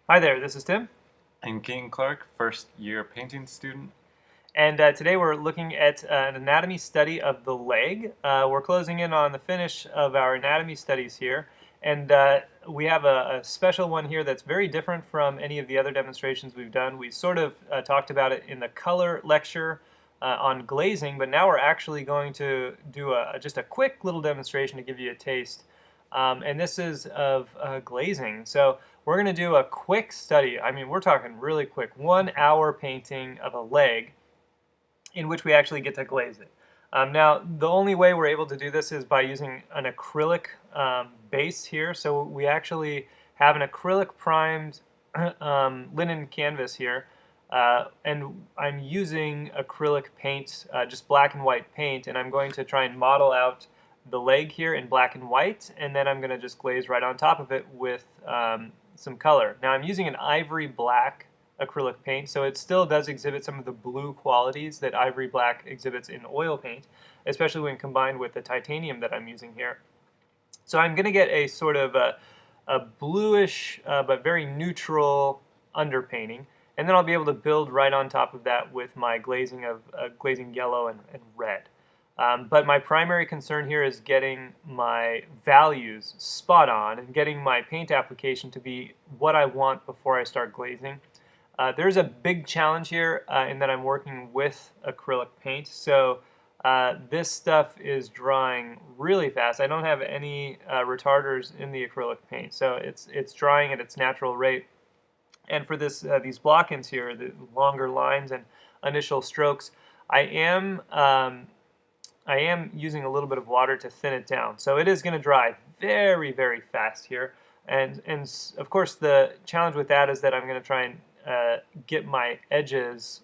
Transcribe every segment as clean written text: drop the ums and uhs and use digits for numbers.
Hi there, this is Tim, I'm King Clark, first year painting student. and today we're looking at an anatomy study of the leg. We're closing in on the finish of our anatomy studies here, and we have a special one here that's very different from any of the other demonstrations we've done. We sort of talked about it in the color lecture on glazing, but now we're actually going to do just a quick little demonstration to give you a taste. And this is of glazing. So we're going to do a quick study. I mean, we're talking really quick, 1 hour painting of a leg in which we actually get to glaze it. Now, the only way we're able to do this is by using an acrylic base here. So we actually have an acrylic primed linen canvas here. And I'm using acrylic paint, just black and white paint, and I'm going to try and model out the leg here in black and white, and then I'm going to just glaze right on top of it with some color. Now I'm using an ivory black acrylic paint, so it still does exhibit some of the blue qualities that ivory black exhibits in oil paint, especially when combined with the titanium that I'm using here. So I'm going to get a sort of a bluish but very neutral underpainting, and then I'll be able to build right on top of that with my glazing of glazing yellow and red. But my primary concern here is getting my values spot on and getting my paint application to be what I want before I start glazing. There's a big challenge here in that I'm working with acrylic paint, so this stuff is drying really fast. I don't have any retarders in the acrylic paint, so it's drying at its natural rate. And for this these block-ins here, the longer lines and initial strokes, I am um, I am using a little bit of water to thin it down. So it is going to dry very, very fast here. And of course, the challenge with that is that I'm going to try and get my edges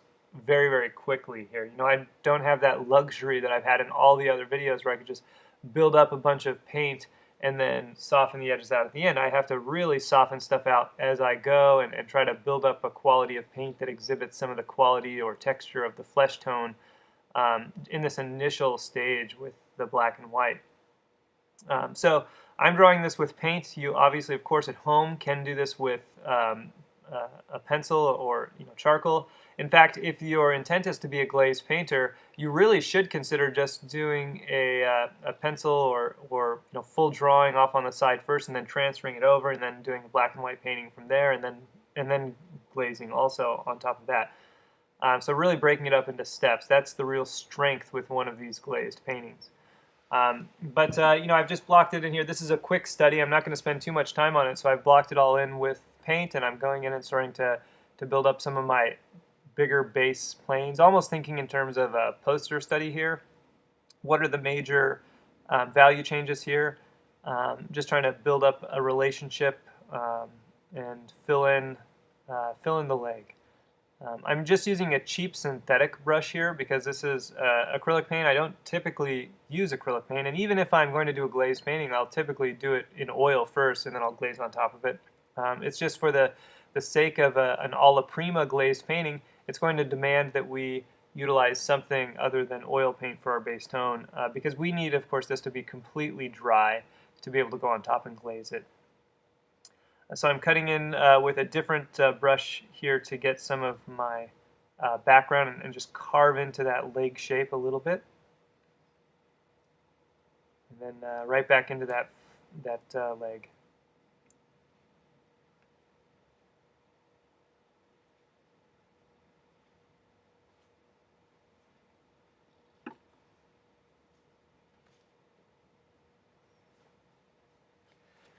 very, very quickly here. You know, I don't have that luxury that I've had in all the other videos where I could just build up a bunch of paint and then soften the edges out at the end. I have to really soften stuff out as I go and try to build up a quality of paint that exhibits some of the quality or texture of the flesh tone in this initial stage with the black and white. So I'm drawing this with paint. You obviously, of course, at home can do this with a pencil or charcoal. In fact, if your intent is to be a glazed painter, you really should consider just doing a pencil or full drawing off on the side first, and then transferring it over, and then doing a black and white painting from there, and then glazing also on top of that. So really breaking it up into steps. That's the real strength with one of these glazed paintings. But I've just blocked it in here. This is a quick study. I'm not going to spend too much time on it, so I've blocked it all in with paint, and I'm going in and starting to build up some of my bigger base planes, almost thinking in terms of a poster study here. What are the major value changes here? Just trying to build up a relationship and fill in the leg. I'm just using a cheap synthetic brush here because this is acrylic paint. I don't typically use acrylic paint, and even if I'm going to do a glazed painting, I'll typically do it in oil first and then I'll glaze on top of it. It's just for the sake of an alla prima glazed painting, it's going to demand that we utilize something other than oil paint for our base tone because we need, of course, this to be completely dry to be able to go on top and glaze it. So I'm cutting in with a different brush here to get some of my background and just carve into that leg shape a little bit. And then right back into that leg.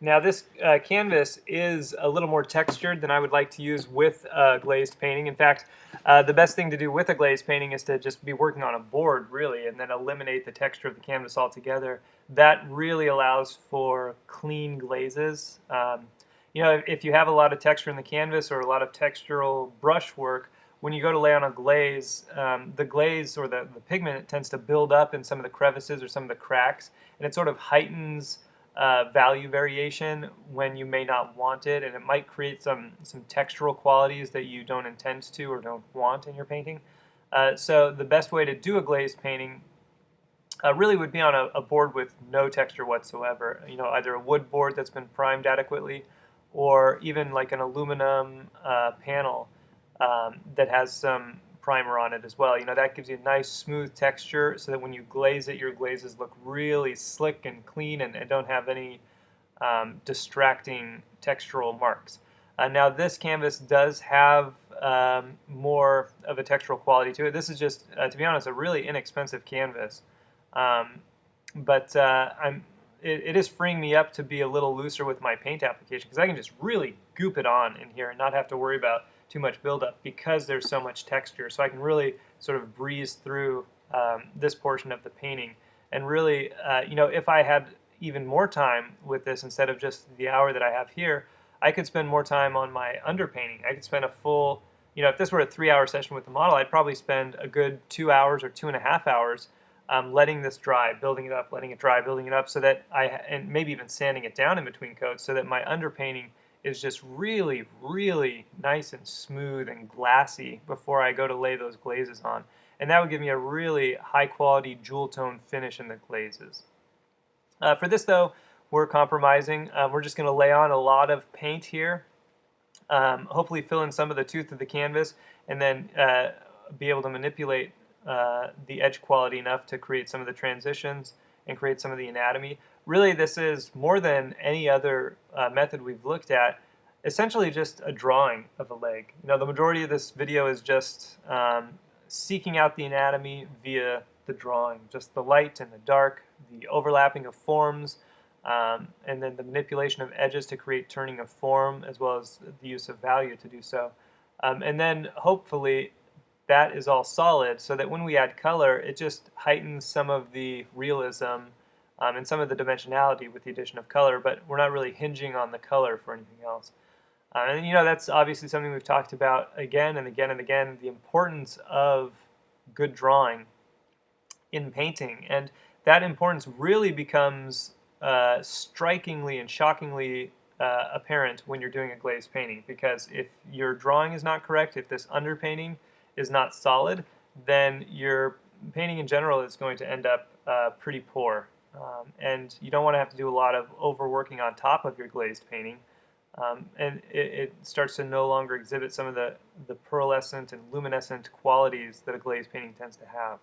Now this canvas is a little more textured than I would like to use with glazed painting. In fact, the best thing to do with a glazed painting is to just be working on a board, really, and then eliminate the texture of the canvas altogether. That really allows for clean glazes. If you have a lot of texture in the canvas or a lot of textural brush work, when you go to lay on a glaze, the glaze or the pigment tends to build up in some of the crevices or some of the cracks, and it sort of heightens value variation when you may not want it, and it might create some textural qualities that you don't intend to or don't want in your painting. So the best way to do a glazed painting really would be on a board with no texture whatsoever. Either a wood board that's been primed adequately, or even like an aluminum panel that has some primer on it as well. That gives you a nice smooth texture so that when you glaze it, your glazes look really slick and clean and don't have any distracting textural marks. Now this canvas does have more of a textural quality to it. This is just, to be honest, a really inexpensive canvas. Um, but it is freeing me up to be a little looser with my paint application because I can just really goop it on in here and not have to worry about too much buildup because there's so much texture. So I can really sort of breeze through this portion of the painting. And really, if I had even more time with this instead of just the hour that I have here, I could spend more time on my underpainting. I could spend a full, if this were a 3-hour session with the model, I'd probably spend a good 2 hours or 2.5 hours letting this dry, building it up, letting it dry, building it up, so that and maybe even sanding it down in between coats, so that my underpainting is just really, really nice and smooth and glassy before I go to lay those glazes on. And that would give me a really high quality jewel tone finish in the glazes. For this though, we're compromising. We're just going to lay on a lot of paint here, hopefully fill in some of the tooth of the canvas, and then be able to manipulate the edge quality enough to create some of the transitions and create some of the anatomy. Really, this is more than any other method we've looked at, essentially just a drawing of a leg. The majority of this video is just seeking out the anatomy via the drawing, just the light and the dark, the overlapping of forms, and then the manipulation of edges to create turning of form, as well as the use of value to do so. And then hopefully that is all solid so that when we add color, it just heightens some of the realism and some of the dimensionality with the addition of color, but we're not really hinging on the color for anything else. And that's obviously something we've talked about again and again and again, the importance of good drawing in painting. And that importance really becomes strikingly and shockingly apparent when you're doing a glazed painting, because if your drawing is not correct, if this underpainting is not solid, then your painting in general is going to end up pretty poor. And you don't want to have to do a lot of overworking on top of your glazed painting. And it starts to no longer exhibit some of the pearlescent and luminescent qualities that a glazed painting tends to have.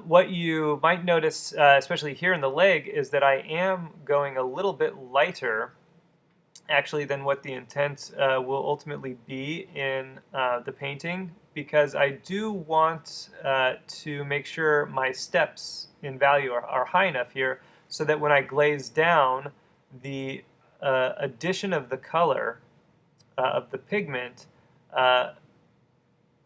What you might notice, especially here in the leg, is that I am going a little bit lighter actually than what the intent will ultimately be in the painting, because I do want to make sure my steps in value are high enough here so that when I glaze down, the addition of the color of the pigment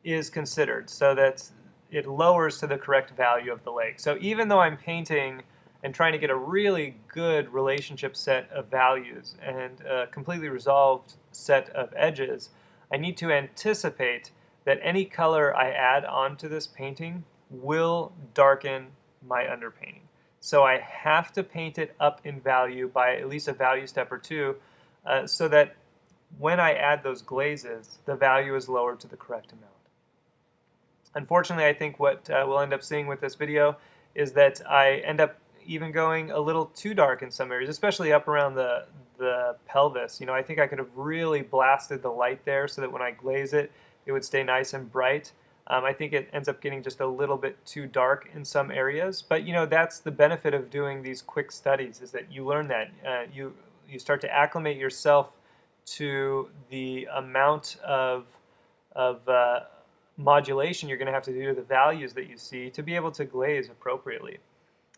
is considered, so that it lowers to the correct value of the leg. So even though I'm painting and trying to get a really good relationship set of values and a completely resolved set of edges, I need to anticipate that any color I add onto this painting will darken my underpainting. So I have to paint it up in value by at least a value step or two, so that when I add those glazes, the value is lowered to the correct amount. Unfortunately, I think what we'll end up seeing with this video is that I end up even going a little too dark in some areas, especially up around the pelvis. I think I could have really blasted the light there so that when I glaze it, it would stay nice and bright. I think it ends up getting just a little bit too dark in some areas, but that's the benefit of doing these quick studies, is that you learn that. You start to acclimate yourself to the amount of modulation you're going to have to do to the values that you see to be able to glaze appropriately.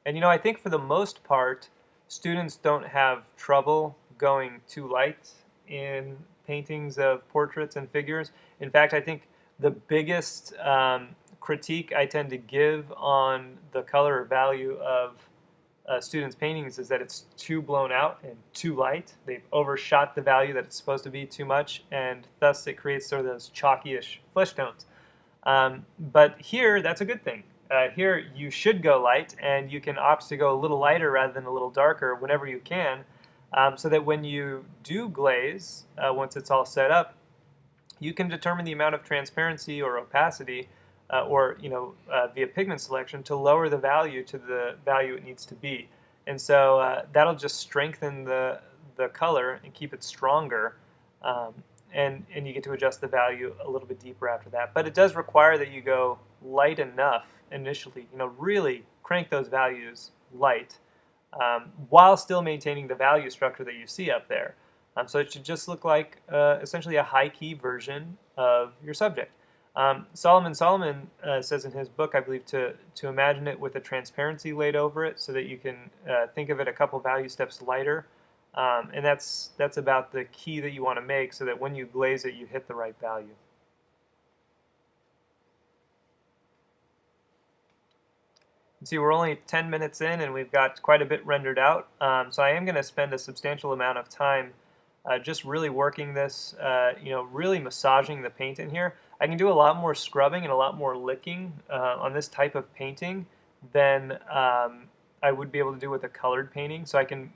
And I think for the most part, students don't have trouble going too light in paintings of portraits and figures. In fact, I think the biggest critique I tend to give on the color or value of students' paintings is that it's too blown out and too light. They've overshot the value that it's supposed to be too much, and thus it creates sort of those chalky-ish flesh tones. But here, that's a good thing. Here, you should go light, and you can opt to go a little lighter rather than a little darker whenever you can, so that when you do glaze, once it's all set up, you can determine the amount of transparency or opacity, or via pigment selection, to lower the value to the value it needs to be. And so that'll just strengthen the the color and keep it stronger, um, and you get to adjust the value a little bit deeper after that. But it does require that you go light enough initially, really crank those values light, while still maintaining the value structure that you see up there. So it should just look like essentially a high key version of your subject. Solomon says in his book, I believe, to imagine it with a transparency laid over it so that you can think of it a couple value steps lighter. And that's about the key that you want to make so that when you glaze it, you hit the right value. See, we're only 10 minutes in and we've got quite a bit rendered out. So I am going to spend a substantial amount of time just really working this, really massaging the paint in here. I can do a lot more scrubbing and a lot more licking on this type of painting than I would be able to do with a colored painting. So I can,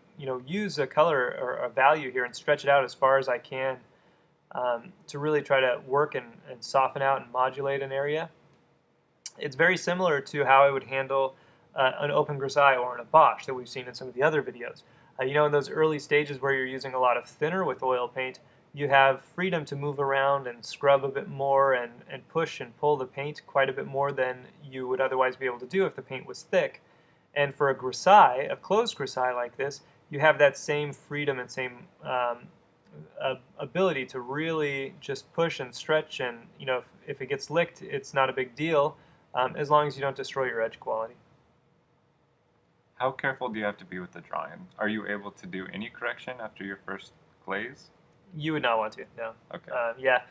use a color or a value here and stretch it out as far as I can to really try to work and soften out and modulate an area. It's very similar to how I would handle an open grisaille or an abache that we've seen in some of the other videos. In those early stages where you're using a lot of thinner with oil paint, you have freedom to move around and scrub a bit more and push and pull the paint quite a bit more than you would otherwise be able to do if the paint was thick. And for a grisaille, a closed grisaille like this, you have that same freedom and same ability to really just push and stretch, and if it gets licked, it's not a big deal. As long as you don't destroy your edge quality. How careful do you have to be with the drawing? Are you able to do any correction after your first glaze? You would not want to, no. Okay. Yeah.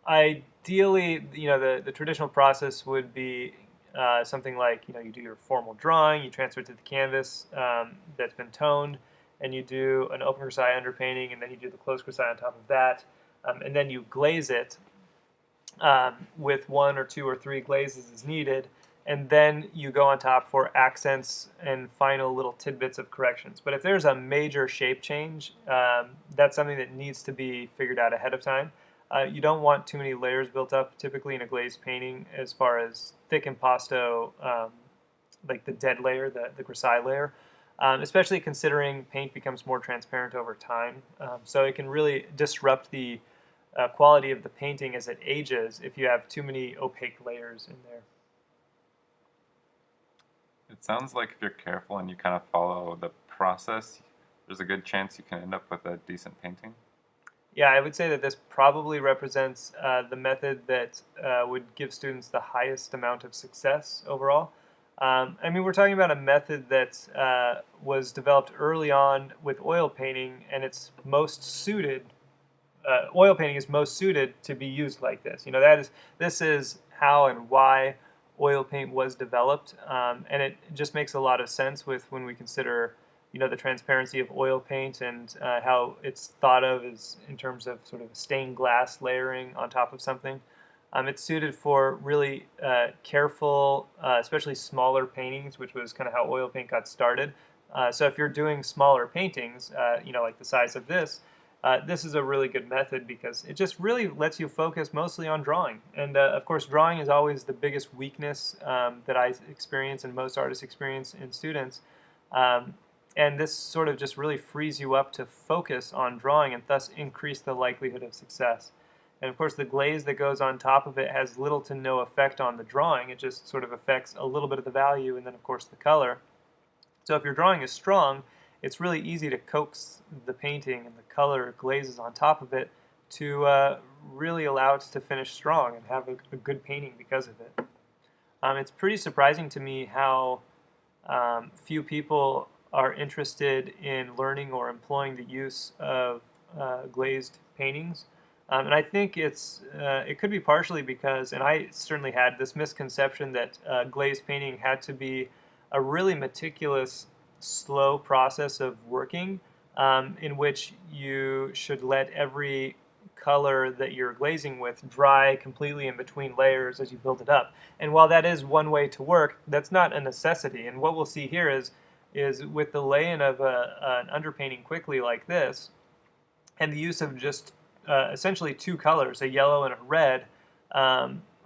Ideally, the traditional process would be something like, you do your formal drawing, you transfer it to the canvas that's been toned, and you do an open grisaille underpainting, and then you do the closed grisaille on top of that, and then you glaze it with 1 or 2 or 3 glazes as needed, and then you go on top for accents and final little tidbits of corrections. But if there's a major shape change, that's something that needs to be figured out ahead of time. You don't want too many layers built up, typically in a glazed painting, as far as thick impasto, like the dead layer, the grisaille layer, especially considering paint becomes more transparent over time. So it can really disrupt the quality of the painting as it ages if you have too many opaque layers in there. It sounds like if you're careful and you kind of follow the process, there's a good chance you can end up with a decent painting. Yeah, I would say that this probably represents the method that would give students the highest amount of success overall. We're talking about a method that was developed early on with oil painting, and it's most suited. Oil painting is most suited to be used like this. This is how and why oil paint was developed, and it just makes a lot of sense when we consider, the transparency of oil paint and how it's thought of as in terms of sort of stained glass layering on top of something. It's suited for really careful, especially smaller paintings, which was kind of how oil paint got started. So if you're doing smaller paintings, like the size of this, this is a really good method because it just really lets you focus mostly on drawing. And of course, drawing is always the biggest weakness that I experience and most artists experience in students. And this sort of just really frees you up to focus on drawing and thus increase the likelihood of success. And of course, the glaze that goes on top of it has little to no effect on the drawing. It just sort of affects a little bit of the value and then, of course, the color. So if your drawing is strong, it's really easy to coax the painting and the color glazes on top of it to really allow it to finish strong and have a good painting because of it. It's pretty surprising to me how few people are interested in learning or employing the use of glazed paintings. And I think it could be partially because, and I certainly had this misconception that glazed painting had to be a really meticulous, slow process of working in which you should let every color that you're glazing with dry completely in between layers as you build it up. And while that is one way to work, that's not a necessity. And what we'll see here is with the lay-in of an underpainting quickly like this, and the use of just essentially 2 colors, a yellow and a red,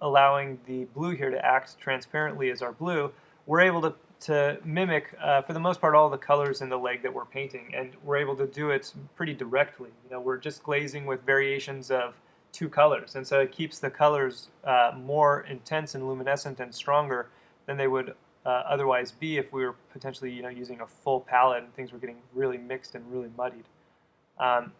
allowing the blue here to act transparently as our blue, we're able to to mimic, for the most part, all the colors in the leg that we're painting, and we're able to do it pretty directly. We're just glazing with variations of two colors, and so it keeps the colors more intense and luminescent and stronger than they would otherwise be if we were potentially, using a full palette and things were getting really mixed and really muddied.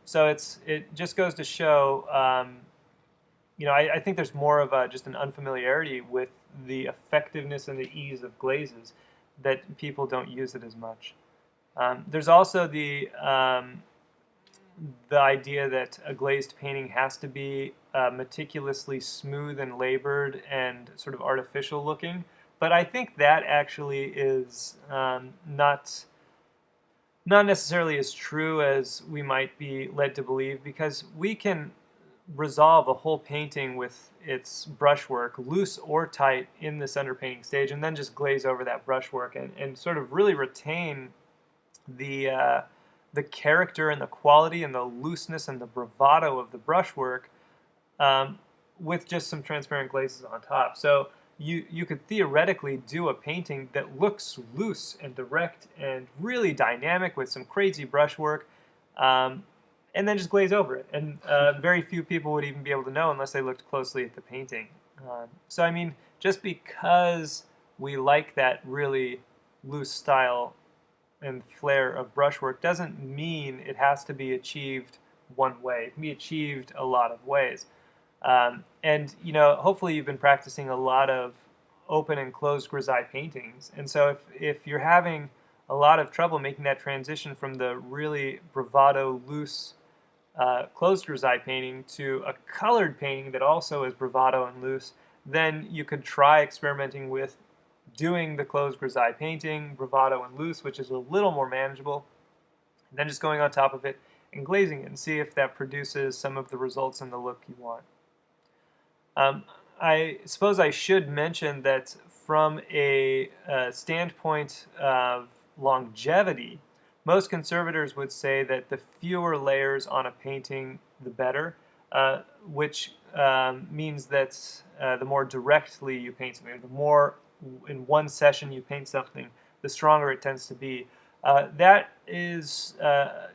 So it just goes to show, I think there's more of just an unfamiliarity with the effectiveness and the ease of glazes that people don't use it as much. There's also the idea that a glazed painting has to be meticulously smooth and labored and sort of artificial looking, but I think that actually is not necessarily as true as we might be led to believe, because we can resolve a whole painting with its brushwork, loose or tight, in this underpainting stage, and then just glaze over that brushwork and sort of really retain the character and the quality and the looseness and the bravado of the brushwork, with just some transparent glazes on top. So you could theoretically do a painting that looks loose and direct and really dynamic with some crazy brushwork, and then just glaze over it. And very few people would even be able to know unless they looked closely at the painting. So I mean, just because we like that really loose style and flair of brushwork doesn't mean it has to be achieved one way. It can be achieved a lot of ways. And hopefully you've been practicing a lot of open and closed grisaille paintings. And so if you're having a lot of trouble making that transition from the really bravado, loose, closed grisaille painting to a colored painting that also is bravado and loose, then you could try experimenting with doing the closed grisaille painting, bravado and loose, which is a little more manageable, and then just going on top of it and glazing it and see if that produces some of the results and the look you want. I suppose I should mention that from a standpoint of longevity, most conservators would say that the fewer layers on a painting, the better, which means that the more directly you paint something, the more in one session you paint something, the stronger it tends to be. That is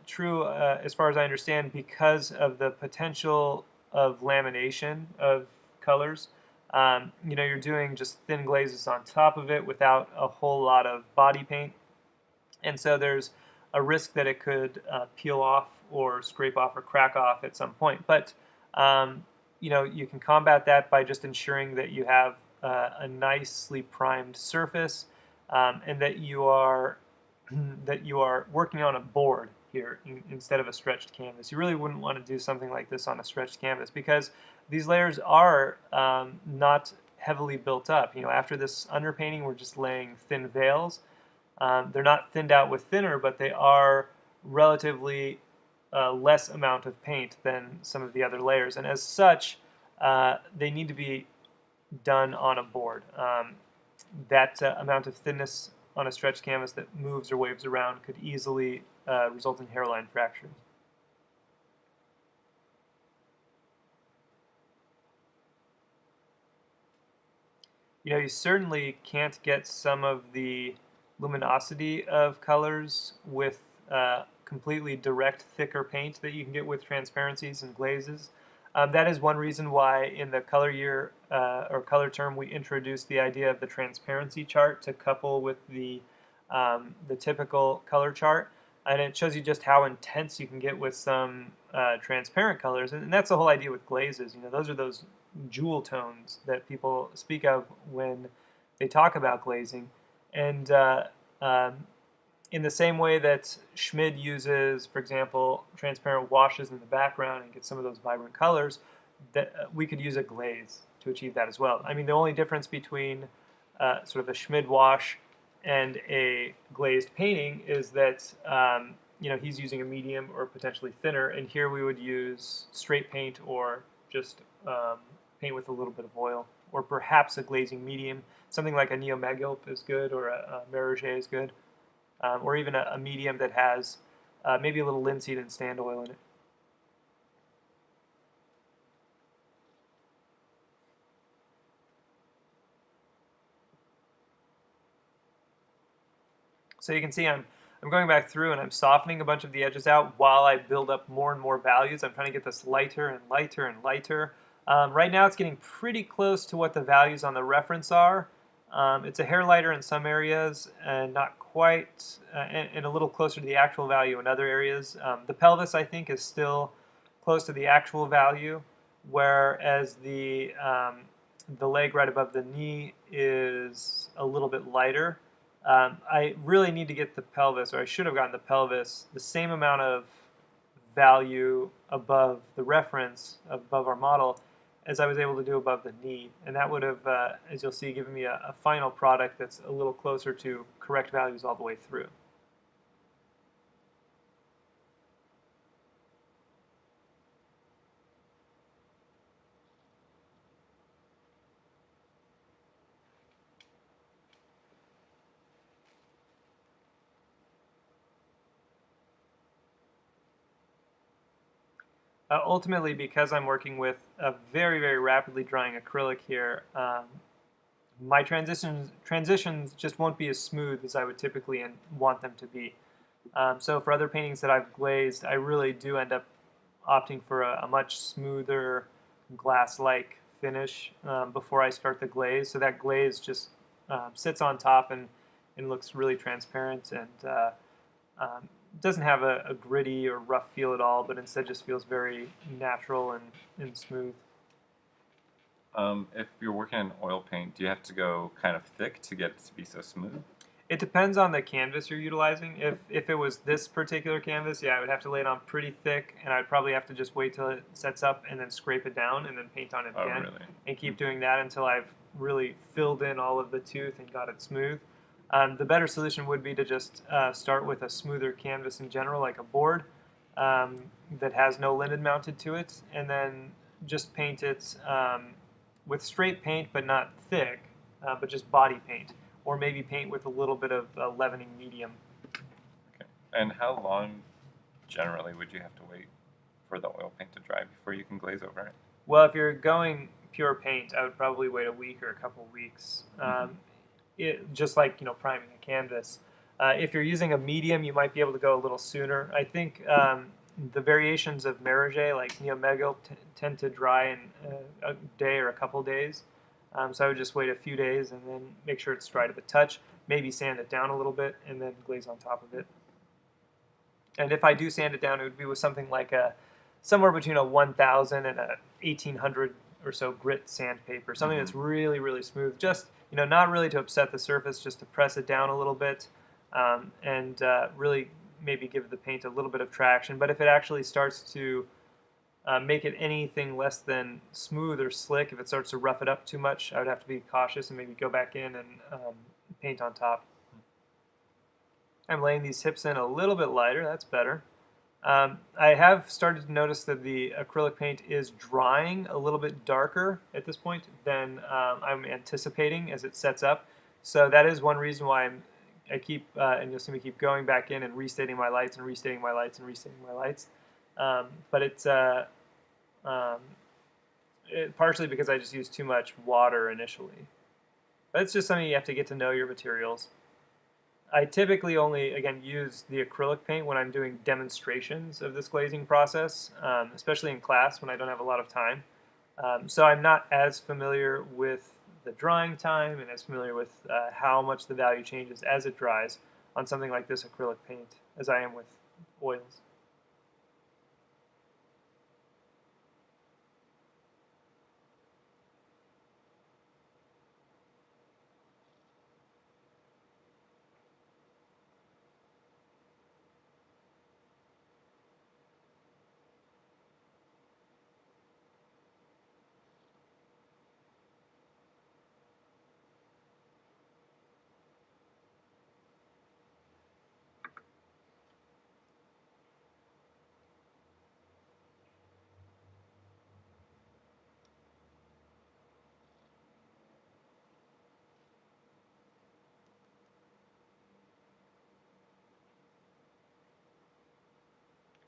true, as far as I understand, because of the potential of lamination of colors. You're doing just thin glazes on top of it without a whole lot of body paint, and so there's a risk that it could peel off or scrape off or crack off at some point. But you can combat that by just ensuring that you have a nicely primed surface, and that you are working on a board here instead of a stretched canvas. You really wouldn't want to do something like this on a stretched canvas because these layers are not heavily built up. After this underpainting, we're just laying thin veils. They're not thinned out with thinner, but they are relatively less amount of paint than some of the other layers, and as such, they need to be done on a board. That amount of thinness on a stretched canvas that moves or waves around could easily result in hairline fractures. You certainly can't get some of the luminosity of colors with completely direct, thicker paint that you can get with transparencies and glazes. That is one reason why in the color year or color term we introduced the idea of the transparency chart to couple with the typical color chart, and it shows you just how intense you can get with some transparent colors, and that's the whole idea with glazes. Those are those jewel tones that people speak of when they talk about glazing, and in the same way that Schmid uses, for example, transparent washes in the background and get some of those vibrant colors, that we could use a glaze to achieve that as well. I mean, the only difference between sort of a Schmid wash and a glazed painting is that he's using a medium or potentially thinner, and here we would use straight paint or just paint with a little bit of oil, or perhaps a glazing medium. Something like a Neo Magilp is good, or a Meriger is good. Or even a medium that has maybe a little linseed and stand oil in it. So you can see I'm going back through and I'm softening a bunch of the edges out while I build up more and more values. I'm trying to get this lighter and lighter and lighter. Right now it's getting pretty close to what the values on the reference are. It's a hair lighter in some areas and not quite, and a little closer to the actual value in other areas. The pelvis, I think, is still close to the actual value, whereas the leg right above the knee is a little bit lighter. I really need to get the pelvis, or I should have gotten the pelvis, the same amount of value above the reference, above our model, as I was able to do above the knee. And that would have, as you'll see, given me a final product that's a little closer to correct values all the way through. Ultimately, because I'm working with a very, very rapidly drying acrylic here, my transitions just won't be as smooth as I would typically want them to be. So for other paintings that I've glazed, I really do end up opting for a much smoother glass-like finish before I start the glaze. So that glaze just sits on top and looks really transparent and doesn't have a gritty or rough feel at all, but instead just feels very natural and smooth. If you're working in oil paint, do you have to go kind of thick to get it to be so smooth? It depends on the canvas you're utilizing. If it was this particular canvas, yeah, I would have to lay it on pretty thick, and I'd probably have to just wait till it sets up and then scrape it down and then paint on it Oh, again. really? And keep doing that until I've really filled in all of the tooth and got it smooth. The better solution would be to just start with a smoother canvas in general, like a board that has no linen mounted to it, and then just paint it with straight paint, but not thick, but just body paint, or maybe paint with a little bit of leavening medium. Okay. And how long generally would you have to wait for the oil paint to dry before you can glaze over it? Well, if you're going pure paint, I would probably wait a week or a couple weeks. Just like priming a canvas. If you're using a medium, you might be able to go a little sooner. I think the variations of Merige, like Neomegal, tend to dry in a day or a couple days. So I would just wait a few days and then make sure it's dry to the touch. Maybe sand it down a little bit and then glaze on top of it. And if I do sand it down, it would be with something like somewhere between a 1,000 and a 1,800 or so grit sandpaper, something that's really, really smooth. Just not really to upset the surface, just to press it down a little bit, and really maybe give the paint a little bit of traction. But if it actually starts to make it anything less than smooth or slick, if it starts to rough it up too much, I would have to be cautious and maybe go back in and paint on top. I'm laying these hips in a little bit lighter. That's better. I have started to notice that the acrylic paint is drying a little bit darker at this point than I'm anticipating as it sets up. So that is one reason why I keep, and you'll see me keep going back in and restating my lights and restating my lights and restating my lights. But it's partially because I just used too much water initially. But it's just something you have to get to know your materials. I typically only, again, use the acrylic paint when I'm doing demonstrations of this glazing process, especially in class when I don't have a lot of time. So I'm not as familiar with the drying time and as familiar with how much the value changes as it dries on something like this acrylic paint as I am with oils.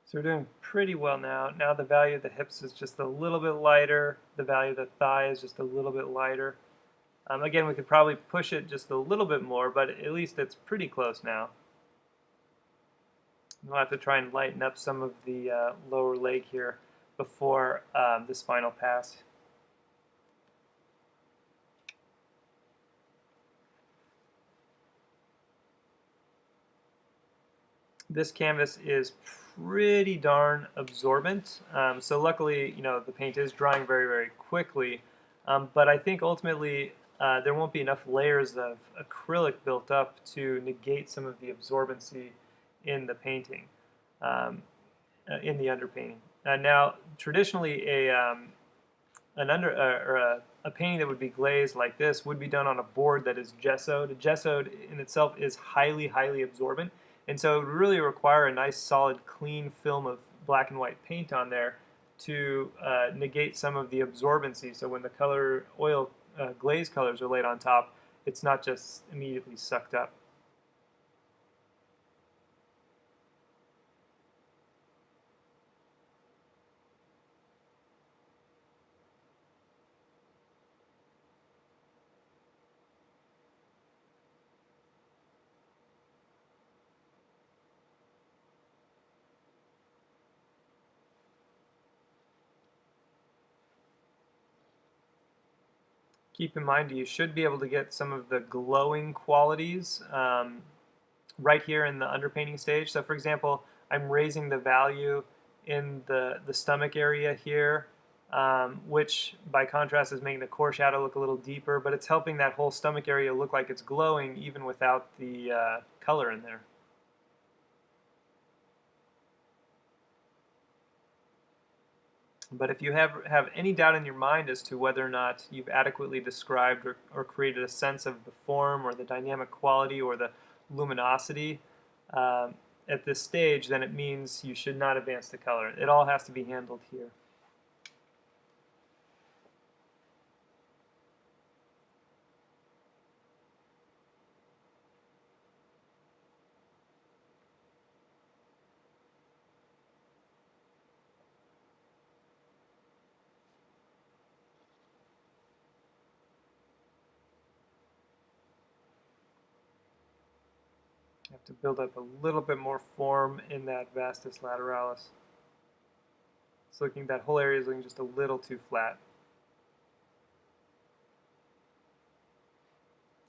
So we're doing pretty well now. Now the value of the hips is just a little bit lighter. The value of the thigh is just a little bit lighter. Again, we could probably push it just a little bit more, but at least it's pretty close now. We'll have to try and lighten up some of the lower leg here before this final pass. This canvas is pretty darn absorbent, so luckily, the paint is drying very, very quickly, but I think ultimately there won't be enough layers of acrylic built up to negate some of the absorbency in the painting, in the underpainting. Now, traditionally, a painting that would be glazed like this would be done on a board that is gessoed. Gessoed in itself is highly, highly absorbent, and so it would really require a nice, solid, clean film of black and white paint on there to negate some of the absorbency. So when the oil glaze colors are laid on top, it's not just immediately sucked up. Keep in mind you should be able to get some of the glowing qualities right here in the underpainting stage. So for example, I'm raising the value in the stomach area here, which by contrast is making the core shadow look a little deeper, but it's helping that whole stomach area look like it's glowing even without the color in there. But if you have any doubt in your mind as to whether or not you've adequately described or created a sense of the form or the dynamic quality or the luminosity at this stage, then it means you should not advance the color. It all has to be handled here. You have to build up a little bit more form in that vastus lateralis. It's looking, that whole area is looking just a little too flat.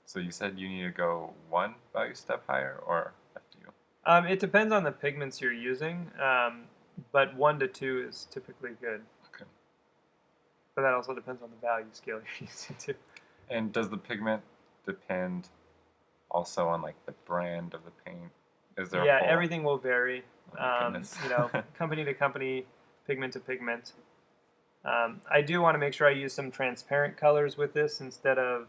So you said you need to go one value step higher, or after you? It depends on the pigments you're using, but 1 to 2 is typically good. Okay. But that also depends on the value scale you're using too. And does the pigment depend also on like the brand of the paint? Is there Yeah, a whole... everything will vary. Oh my goodness. Company to company, pigment to pigment. I do want to make sure I use some transparent colors with this instead of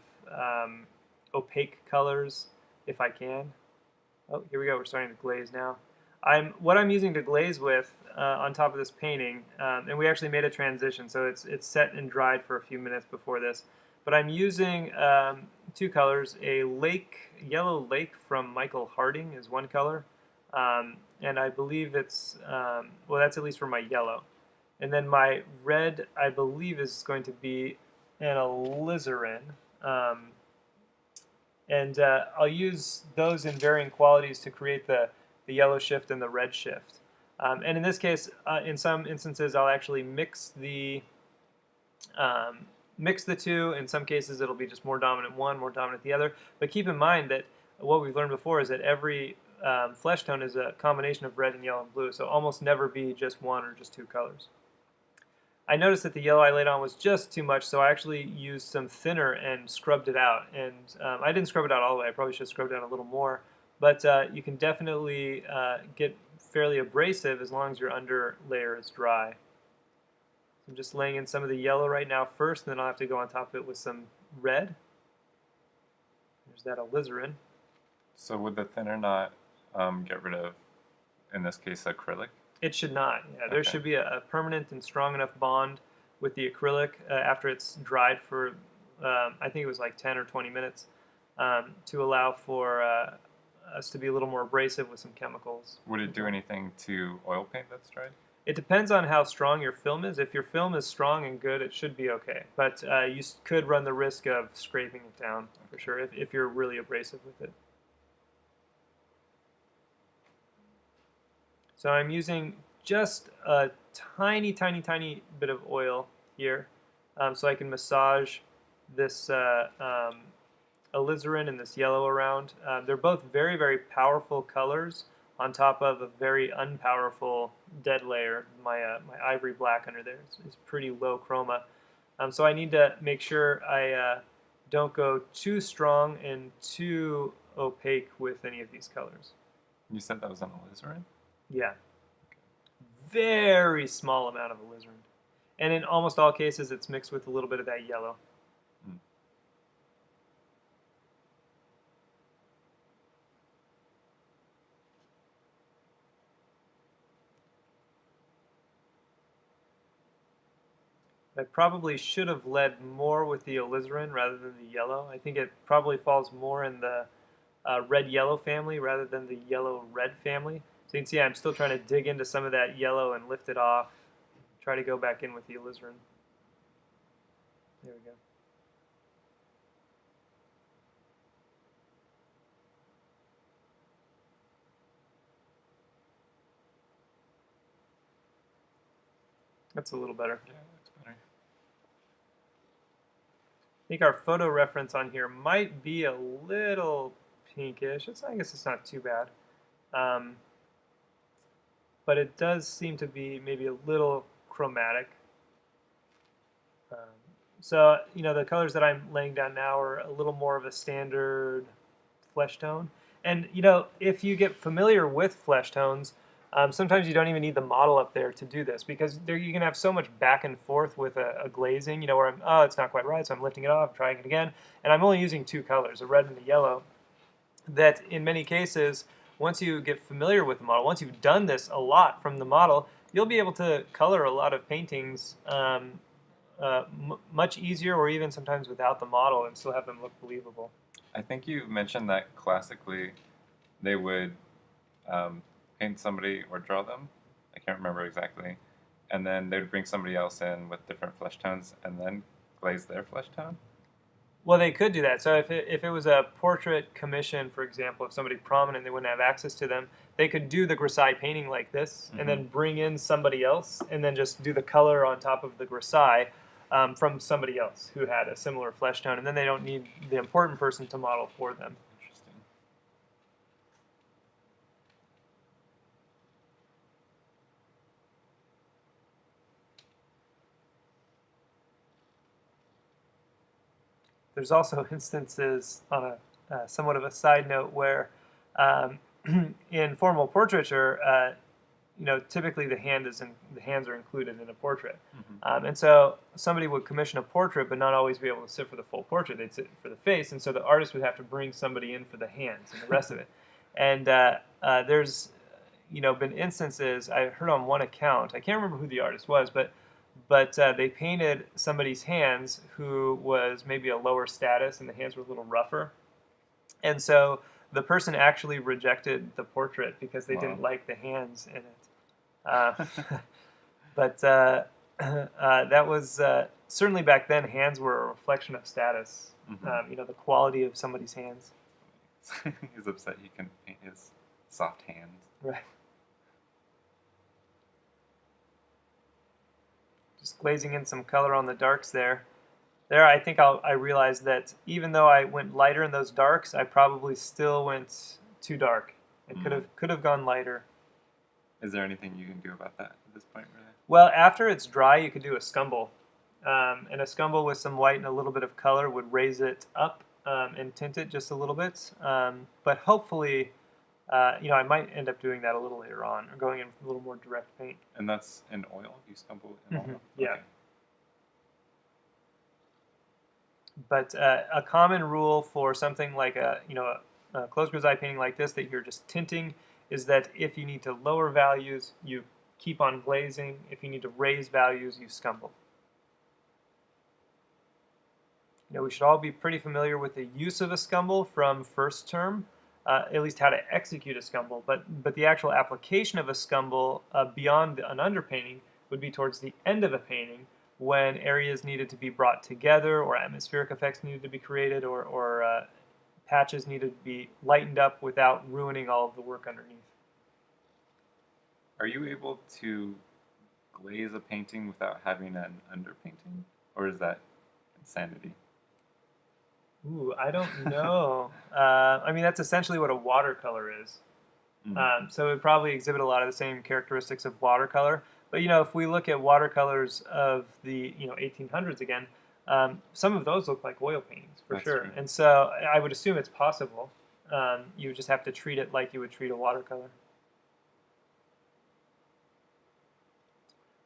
opaque colors if I can. Oh, here we go. We're starting to glaze now. What I'm using to glaze with on top of this painting, and we actually made a transition, so it's set and dried for a few minutes before this. But I'm using two colors. A yellow lake from Michael Harding is one color, and I believe it's well, that's at least for my yellow. And then my red, I believe, is going to be an alizarin. And I'll use those in varying qualities to create the yellow shift and the red shift. And in this case, in some instances, I'll actually mix the two. In some cases, it'll be just more dominant one, more dominant the other. But keep in mind that what we've learned before is that every flesh tone is a combination of red and yellow and blue, so almost never be just one or just two colors. I noticed that the yellow I laid on was just too much, so I actually used some thinner and scrubbed it out. And I didn't scrub it out all the way. I probably should have scrubbed it out a little more. But you can definitely get fairly abrasive as long as your under layer is dry. I'm just laying in some of the yellow right now first, and then I'll have to go on top of it with some red. There's that alizarin. So would the thinner not get rid of, in this case, acrylic? It should not. Yeah, there should be a permanent and strong enough bond with the acrylic after it's dried for, I think it was like 10 or 20 minutes, to allow for us to be a little more abrasive with some chemicals. Would it do anything to oil paint that's dried? It depends on how strong your film is. If your film is strong and good, it should be okay. But you could run the risk of scraping it down, for sure, if you're really abrasive with it. So I'm using just a tiny, tiny, tiny bit of oil here, so I can massage this alizarin and this yellow around. They're both very, very powerful colors on top of a very unpowerful dead layer. My ivory black under there is pretty low chroma. So I need to make sure I don't go too strong and too opaque with any of these colors. You said that was on alizarin? Yeah, very small amount of alizarin. And in almost all cases, it's mixed with a little bit of that yellow. Mm. I probably should have led more with the alizarin rather than the yellow. I think it probably falls more in the red-yellow family rather than the yellow-red family. So you can see I'm still trying to dig into some of that yellow and lift it off. Try to go back in with the alizarin. There we go. That's a little better. Yeah, that's better. I think our photo reference on here might be a little pinkish. I guess it's not too bad. But it does seem to be maybe a little chromatic. Um, so, the colors that I'm laying down now are a little more of a standard flesh tone. And, if you get familiar with flesh tones, sometimes you don't even need the model up there to do this because you can have so much back and forth with a glazing, where oh, it's not quite right, so I'm lifting it off, trying it again. And I'm only using two colors, a red and a yellow, that in many cases, once you get familiar with the model, once you've done this a lot from the model, you'll be able to color a lot of paintings much easier or even sometimes without the model and still have them look believable. I think you mentioned that classically they would paint somebody or draw them. I can't remember exactly. And then they would bring somebody else in with different flesh tones and then glaze their flesh tone. Well, they could do that. So if it was a portrait commission, for example, if somebody prominent, they wouldn't have access to them, they could do the grisaille painting like this and then bring in somebody else and then just do the color on top of the grisaille from somebody else who had a similar flesh tone. And then they don't need the important person to model for them. Interesting. There's also instances on a somewhat of a side note where in formal portraiture, typically the hands are included in a portrait, and so somebody would commission a portrait, but not always be able to sit for the full portrait. They'd sit for the face, and so the artist would have to bring somebody in for the hands and the rest of it. And there's been instances I heard on one account. I can't remember who the artist was, but they painted somebody's hands who was maybe a lower status, and the hands were a little rougher, and so the person actually rejected the portrait because they didn't like the hands in it. But that was certainly back then. Hands were a reflection of status. The quality of somebody's hands. He's upset he can paint his soft hands. Right. Just glazing in some color on the darks there. I think I realized that even though I went lighter in those darks, I probably still went too dark. I could have gone lighter. Is there anything you can do about that at this point, really? Well, after it's dry, you could do a scumble. And a scumble with some white and a little bit of color would raise it up and tint it just a little bit. But hopefully, I might end up doing that a little later on, or going in a little more direct paint. And that's in oil? You scumble in oil? Yeah. Okay. But a common rule for something like a closed grisaille painting like this that you're just tinting is that if you need to lower values, you keep on glazing. If you need to raise values, you scumble. We should all be pretty familiar with the use of a scumble from first term, at least how to execute a scumble. But the actual application of a scumble beyond an underpainting would be towards the end of a painting, when areas needed to be brought together, or atmospheric effects needed to be created, or patches needed to be lightened up without ruining all of the work underneath. Are you able to glaze a painting without having an underpainting, or is that insanity? Ooh, I don't know. I mean, that's essentially what a watercolor is. Mm, So it would probably exhibit a lot of the same characteristics of watercolor. But if we look at watercolors of the 1800s again, some of those look like oil paintings for that's sure. true. And so I would assume it's possible. You would just have to treat it like you would treat a watercolor.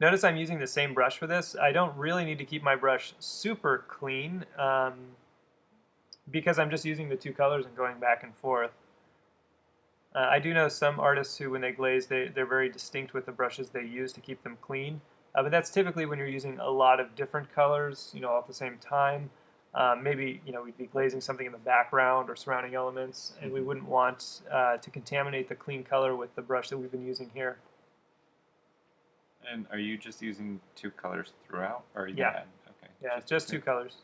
Notice I'm using the same brush for this. I don't really need to keep my brush super clean because I'm just using the two colors and going back and forth. I do know some artists who, when they glaze, they're very distinct with the brushes they use to keep them clean. But that's typically when you're using a lot of different colors, all at the same time. Maybe, we'd be glazing something in the background or surrounding elements, and we Mhm. wouldn't want to contaminate the clean color with the brush that we've been using here. And are you just using two colors throughout, or are you gonna Yeah, add? Okay, yeah, just just two. two colors.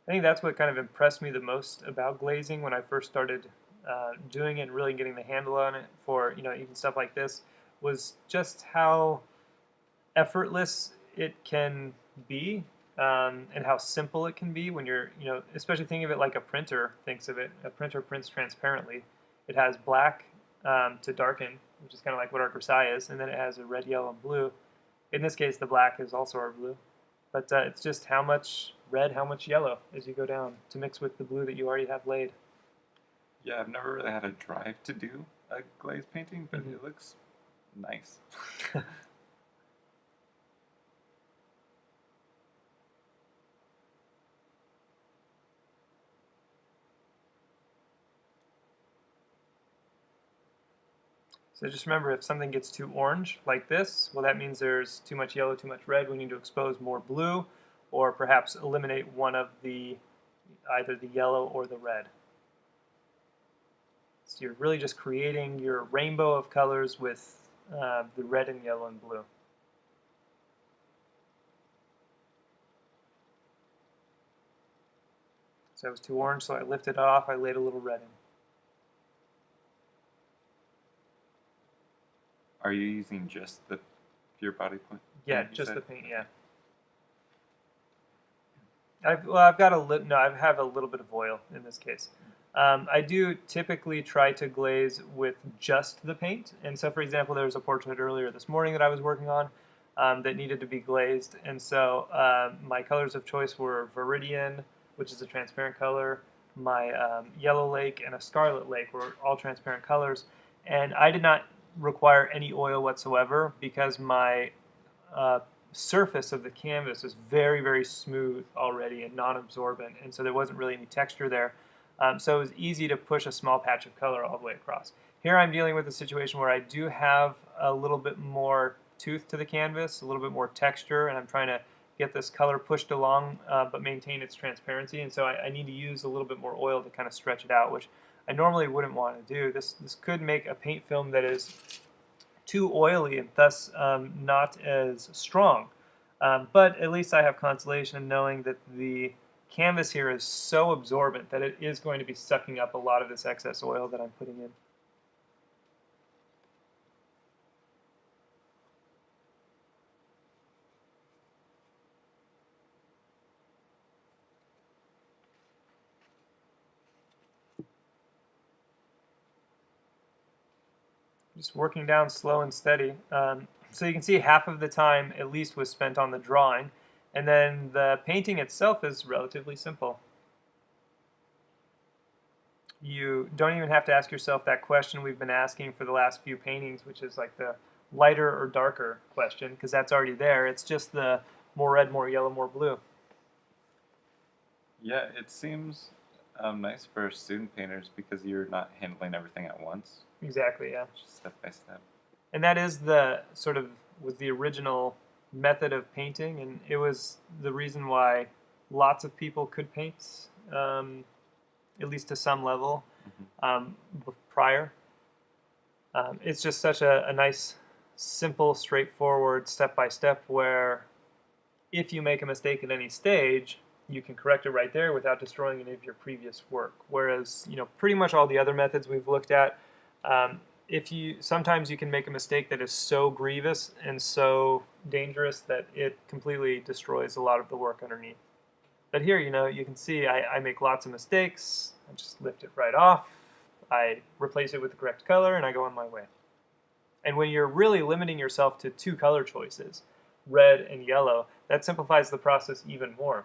I think that's what kind of impressed me the most about glazing when I first started doing it and really getting the handle on it for even stuff like this was just how effortless it can be and how simple it can be when you're especially thinking of it like a printer thinks of it. A printer prints transparently. It has black to darken, which is kind of like what our grisaille is, and then it has a red, yellow, and blue. In this case, the black is also our blue. But it's just how much red, how much yellow as you go down to mix with the blue that you already have laid. Yeah, I've never really had a drive to do a glaze painting, but Mhm. it looks nice. So just remember, if something gets too orange like this, well, that means there's too much yellow, too much red. We need to expose more blue, or perhaps eliminate one of the either the yellow or the red. So you're really just creating your rainbow of colors with the red and yellow and blue. So it was too orange, so I lifted it off. I laid a little red in. Are you using just the pure body Yeah, paint? You just said. the paint. Yeah. Okay. I've got no, I have a little bit of oil in this case. I do typically try to glaze with just the paint. And so, for example, there was a portrait earlier this morning that I was working on that needed to be glazed. And so my colors of choice were Viridian, which is a transparent color, my Yellow Lake, and a Scarlet Lake were all transparent colors. And I did not require any oil whatsoever because my uh, surface of the canvas is very, very smooth already and non-absorbent, and so there wasn't really any texture there. So it was easy to push a small patch of color all the way across. Here I'm dealing with a situation where I do have a little bit more tooth to the canvas, a little bit more texture, and I'm trying to get this color pushed along but maintain its transparency, and so I need to use a little bit more oil to kind of stretch it out, which I normally wouldn't want to do. This could make a paint film that is too oily and thus not as strong. But at least I have consolation in knowing that the canvas here is so absorbent that it is going to be sucking up a lot of this excess oil that I'm putting in. Just working down slow and steady. So you can see half of the time at least was spent on the drawing, and then the painting itself is relatively simple. You don't even have to ask yourself that question we've been asking for the last few paintings, which is like the lighter or darker question, because that's already there. It's just the more red, more yellow, more blue. Yeah, it seems nice for student painters because you're not handling everything at once, Exactly, yeah. just step by step. And that is the sort of was the original method of painting, and it was the reason why lots of people could paint, at least to some level, Hmm. prior. It's just such a nice, simple, straightforward, step by step where if you make a mistake at any stage, you can correct it right there without destroying any of your previous work. Whereas, pretty much all the other methods we've looked at, if you sometimes you can make a mistake that is so grievous and so dangerous that it completely destroys a lot of the work underneath. But here, you can see I make lots of mistakes. I just lift it right off. I replace it with the correct color, and I go on my way. And when you're really limiting yourself to two color choices, red and yellow, that simplifies the process even more.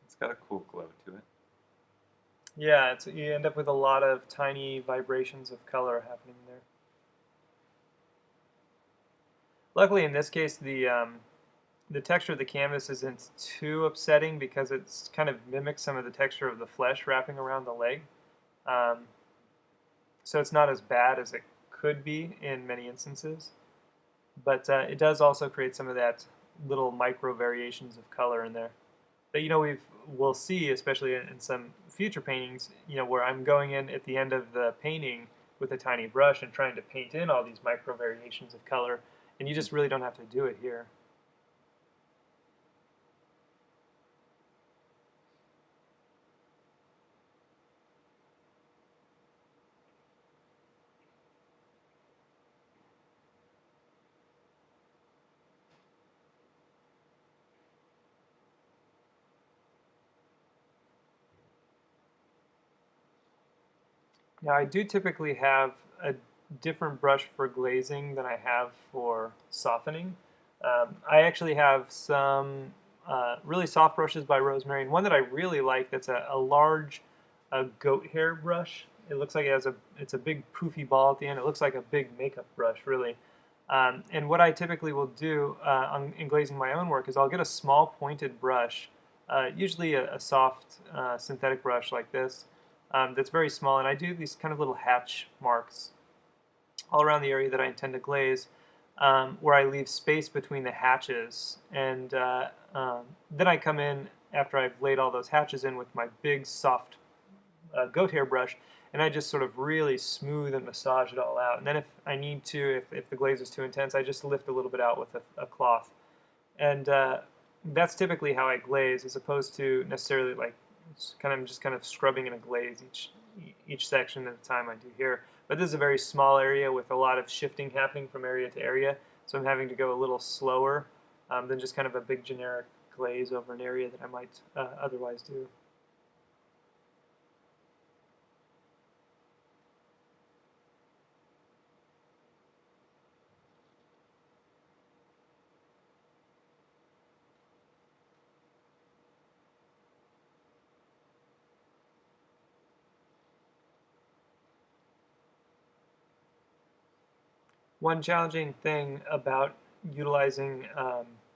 It's got a cool glow to it. Yeah, you end up with a lot of tiny vibrations of color happening there. Luckily, in this case, the texture of the canvas isn't too upsetting because it's kind of mimics some of the texture of the flesh wrapping around the leg. Um, so it's not as bad as it could be in many instances. But it does also create some of that little micro variations of color in there. But we'll see, especially in some future paintings, where I'm going in at the end of the painting with a tiny brush and trying to paint in all these micro variations of color, and you just really don't have to do it here. Now, I do typically have a different brush for glazing than I have for softening. I actually have some really soft brushes by Rosemary, and one that I really like that's a large goat hair brush. It looks like it's a big poofy ball at the end. It looks like a big makeup brush, really. And what I typically will do in glazing my own work is I'll get a small pointed brush, usually a soft synthetic brush like this, that's very small, and I do these kind of little hatch marks all around the area that I intend to glaze, where I leave space between the hatches, and then I come in after I've laid all those hatches in with my big soft goat hair brush, and I just sort of really smooth and massage it all out. And then if I need to, if the glaze is too intense, I just lift a little bit out with a cloth. And that's typically how I glaze, as opposed to necessarily like just kind of scrubbing in a glaze each section at a time I do here. But this is a very small area with a lot of shifting happening from area to area, so I'm having to go a little slower than just kind of a big generic glaze over an area that I might otherwise do. One challenging thing about utilizing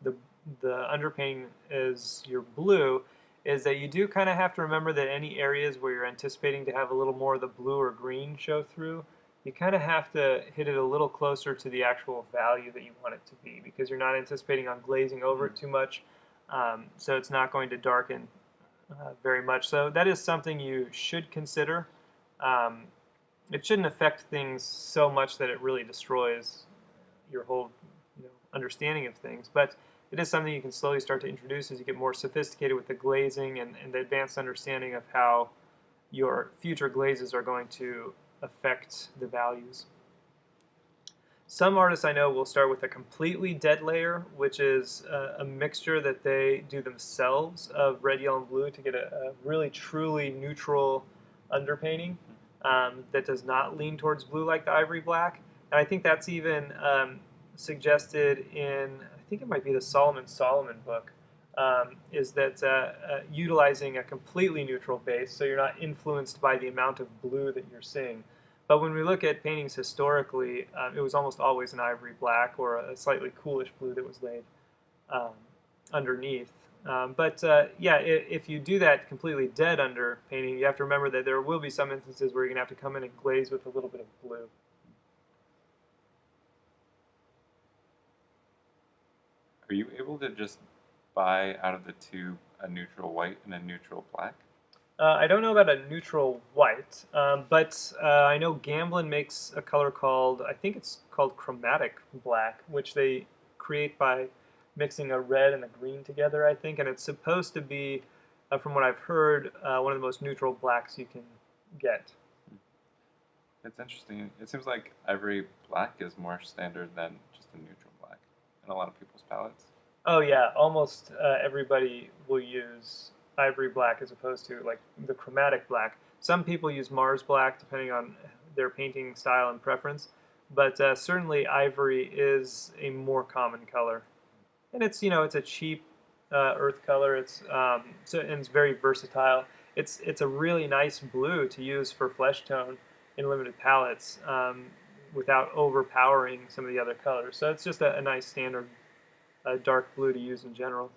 the underpainting as your blue is that you do kind of have to remember that any areas where you're anticipating to have a little more of the blue or green show through, you kind of have to hit it a little closer to the actual value that you want it to be, because you're not anticipating on glazing over it too much, so it's not going to darken very much. So that is something you should consider. Um, it shouldn't affect things so much that it really destroys your whole understanding of things, but it is something you can slowly start to introduce as you get more sophisticated with the glazing and the advanced understanding of how your future glazes are going to affect the values. Some artists I know will start with a completely dead layer, which is a mixture that they do themselves of red, yellow, and blue to get a really truly neutral underpainting that does not lean towards blue like the ivory black. And I think that's even suggested in, I think it might be the Solomon book, is that utilizing a completely neutral base so you're not influenced by the amount of blue that you're seeing. But when we look at paintings historically, it was almost always an ivory black or a slightly coolish blue that was laid underneath. Yeah, if you do that completely dead under painting, you have to remember that there will be some instances where you're going to have to come in and glaze with a little bit of blue. Are you able to just buy out of the tube a neutral white and a neutral black? I don't know about a neutral white, but I know Gamblin makes a color called, I think it's called chromatic black, which they create by mixing a red and a green together, I think, and it's supposed to be, from what I've heard, one of the most neutral blacks you can get. It's interesting. It seems like ivory black is more standard than just a neutral black in a lot of people's palettes. Oh yeah, almost everybody will use ivory black as opposed to like the chromatic black. Some people use Mars black depending on their painting style and preference, but certainly ivory is a more common color, and it's it's a cheap earth color. And it's very versatile. It's a really nice blue to use for flesh tone in limited palettes without overpowering some of the other colors. So it's just a nice standard dark blue to use in general.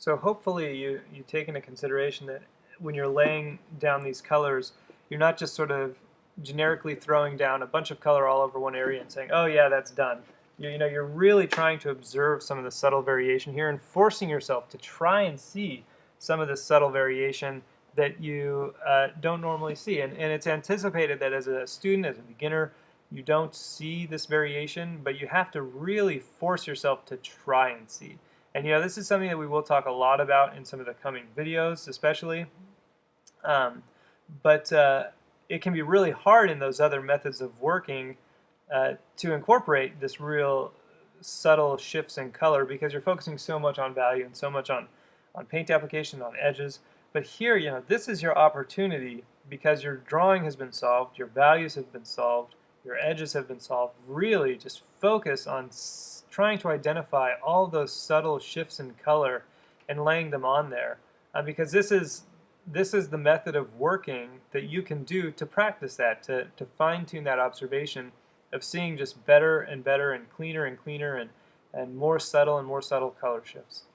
So hopefully you take into consideration that when you're laying down these colors, you're not just sort of generically throwing down a bunch of color all over one area and saying, "Oh yeah, that's done." You're really trying to observe some of the subtle variation here and forcing yourself to try and see some of the subtle variation that you don't normally see. And it's anticipated that as a student, as a beginner, you don't see this variation, but you have to really force yourself to try and see. And this is something that we will talk a lot about in some of the coming videos, especially. Um, but it can be really hard in those other methods of working to incorporate this real subtle shifts in color because you're focusing so much on value and so much on paint application, on edges. But here, this is your opportunity because your drawing has been solved, your values have been solved, your edges have been solved. Really just focus on trying to identify all those subtle shifts in color and laying them on there because this is the method of working that you can do to practice that, to fine-tune that observation of seeing just better and better and cleaner and more subtle color shifts.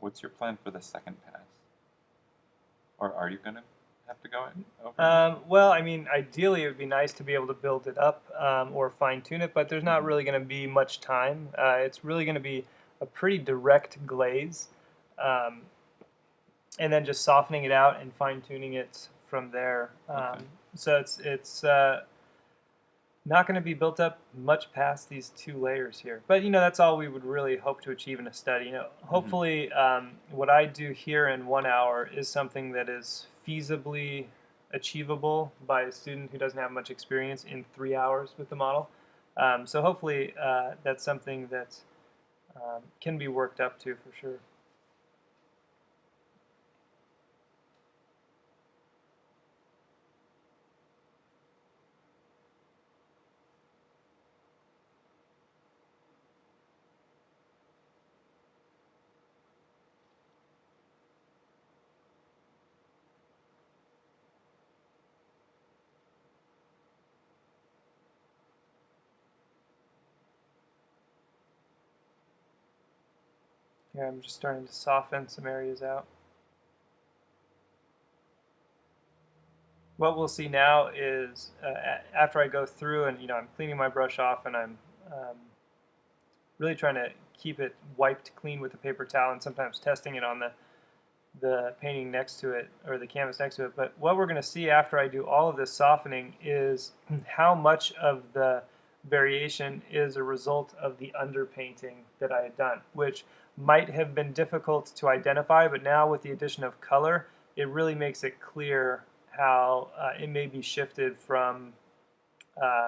What's your plan for the second pass? Or are you going to have to go over? Well, I mean, ideally it would be nice to be able to build it up or fine tune it, but there's not really going to be much time. It's really going to be a pretty direct glaze, um, and then just softening it out and fine tuning it from there. Okay. So it's not going to be built up much past these two layers here. But that's all we would really hope to achieve in a study. Hopefully, what I do here in 1 hour is something that is feasibly achievable by a student who doesn't have much experience in 3 hours with the model. So hopefully, that's something that can be worked up to for sure. Here I'm just starting to soften some areas out. What we'll see now is after I go through and I'm cleaning my brush off and I'm really trying to keep it wiped clean with a paper towel and sometimes testing it on the painting next to it or the canvas next to it. But what we're going to see after I do all of this softening is how much of the variation is a result of the underpainting that I had done, which might have been difficult to identify, but now with the addition of color, it really makes it clear how it may be shifted from,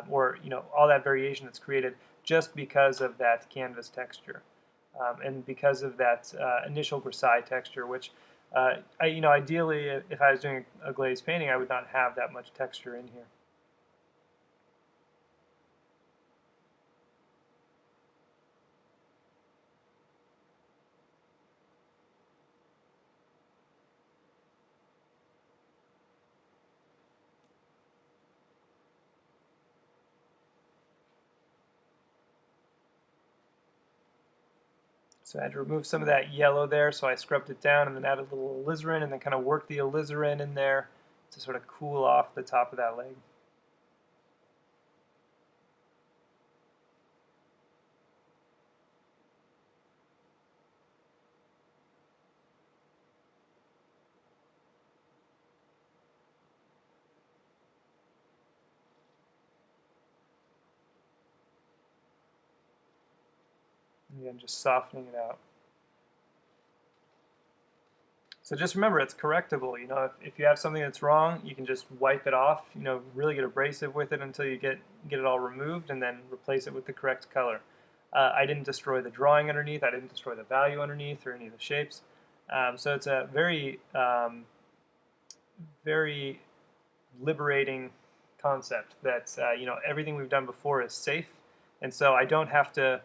or all that variation that's created just because of that canvas texture, and because of that initial grisaille texture, which ideally, if I was doing a glazed painting, I would not have that much texture in here. So I had to remove some of that yellow there, so I scrubbed it down and then added a little alizarin and then kind of worked the alizarin in there to sort of cool off the top of that leg. And again, just softening it out. So just remember, it's correctable. If you have something that's wrong, you can just wipe it off. Really get abrasive with it until you get it all removed, and then replace it with the correct color. I didn't destroy the drawing underneath. I didn't destroy the value underneath or any of the shapes. So it's a very, very liberating concept that everything we've done before is safe, and so I don't have to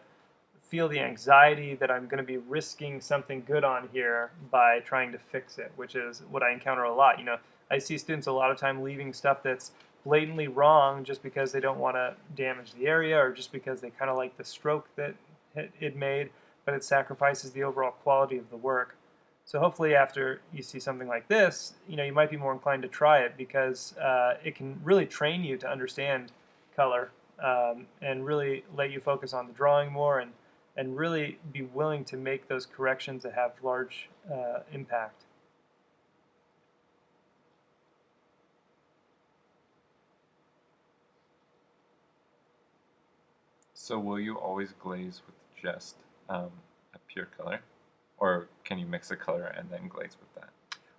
feel the anxiety that I'm going to be risking something good on here by trying to fix it, which is what I encounter a lot. I see students a lot of time leaving stuff that's blatantly wrong just because they don't want to damage the area or just because they kind of like the stroke that it made, but it sacrifices the overall quality of the work. So hopefully after you see something like this, you might be more inclined to try it because it can really train you to understand color, and really let you focus on the drawing more and really be willing to make those corrections that have large impact. So will you always glaze with just a pure color? Or can you mix a color and then glaze with that?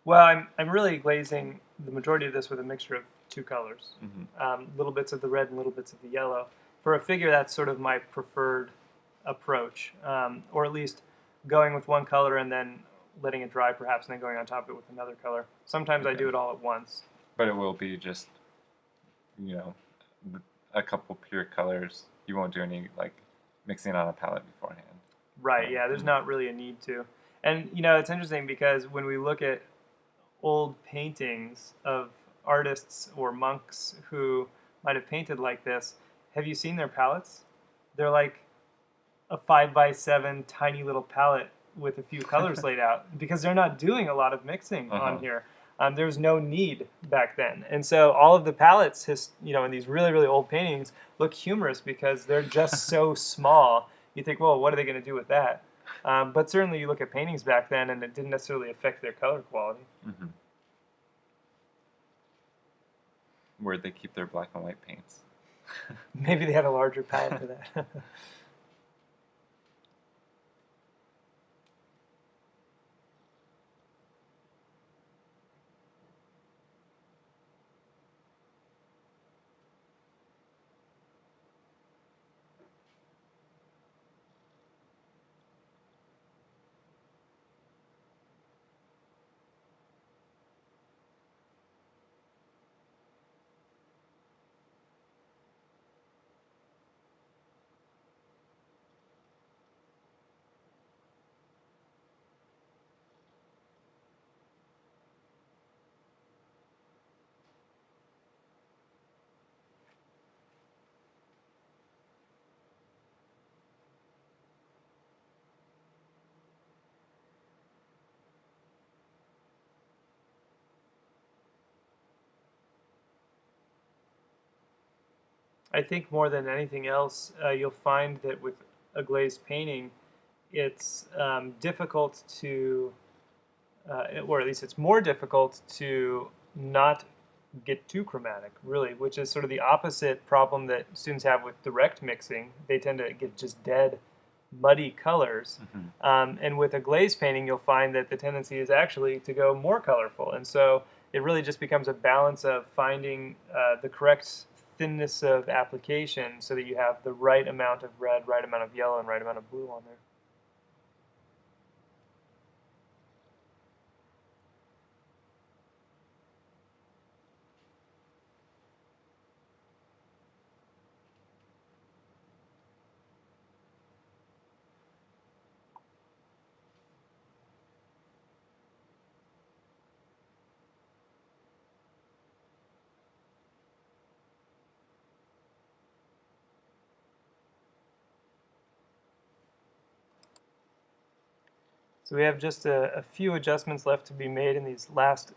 Well, I'm really glazing the majority of this with a mixture of two colors, Mm-hmm. little bits of the red and little bits of the yellow. For a figure, that's sort of my preferred approach, or at least going with one color and then letting it dry perhaps and then going on top of it with another color. Sometimes I Okay. do it all at once. But it will be just, you know, a couple pure colors. You won't do any like mixing on a palette beforehand. Right, yeah, there's not really a need to. And it's interesting because when we look at old paintings of artists or monks who might have painted like this, have you seen their palettes? They're like a 5x7 tiny little palette with a few colors laid out because they're not doing a lot of mixing on here. There was no need back then, and so all of the palettes, in these really really old paintings, look humorous because they're just so small. You think, well, what are they going to do with that? But certainly, you look at paintings back then, and it didn't necessarily affect their color quality. Mm-hmm. Where'd they keep their black and white paints? Maybe they had a larger palette for that. I think more than anything else, you'll find that with a glazed painting, it's difficult to, or at least it's more difficult to not get too chromatic, really, which is sort of the opposite problem that students have with direct mixing. They tend to get just dead, muddy colors. And with a glaze painting, you'll find that the tendency is actually to go more colorful. And so it really just becomes a balance of finding the correct thinness of application so that you have the right amount of red, right amount of yellow, and right amount of blue on there. So we have just a few adjustments left to be made in these last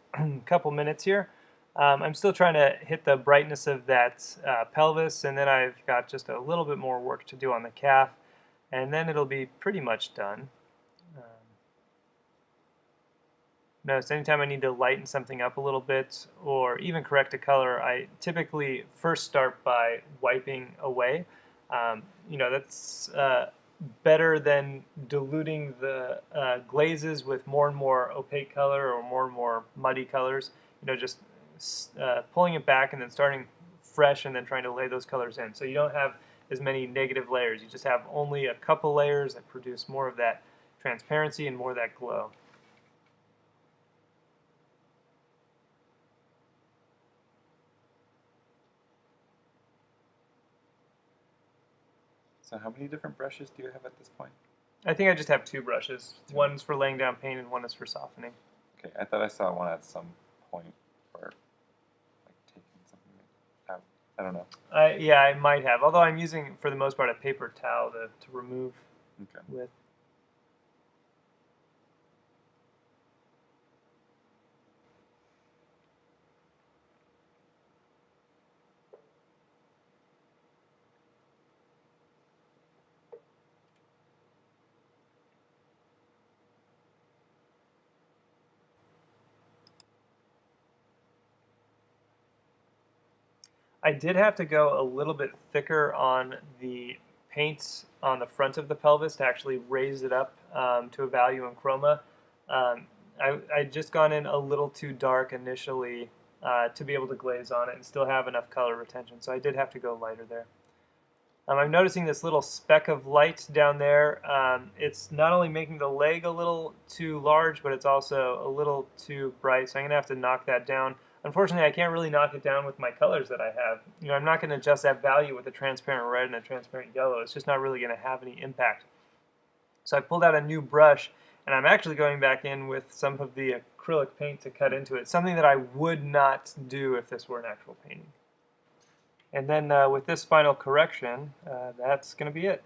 couple minutes here. I'm still trying to hit the brightness of that pelvis, and then I've got just a little bit more work to do on the calf, and then it'll be pretty much done. Um, Notice anytime I need to lighten something up a little bit or even correct a color, I typically first start by wiping away. That's better than diluting the glazes with more and more opaque color or more and more muddy colors. Just pulling it back and then starting fresh and then trying to lay those colors in. So you don't have as many negative layers. You just have only a couple layers that produce more of that transparency and more of that glow. So how many different brushes do you have at this point? I think I just have two brushes. One's for laying down paint and one is for softening. Okay, I thought I saw one at some point for like taking something out. I don't know. Yeah, I might have. Although I'm using, for the most part, a paper towel to remove Okay. with. I did have to go a little bit thicker on the paints on the front of the pelvis to actually raise it up to a value in chroma. I'd just gone in a little too dark initially to be able to glaze on it and still have enough color retention, so I did have to go lighter there. I'm noticing this little speck of light down there. It's not only making the leg a little too large, but it's also a little too bright, so I'm going to have to knock that down. Unfortunately, I can't really knock it down with my colors that I have. I'm not going to adjust that value with a transparent red and a transparent yellow. It's just not really going to have any impact. So I pulled out a new brush, and I'm actually going back in with some of the acrylic paint to cut into it, something that I would not do if this were an actual painting. And then with this final correction, that's going to be it.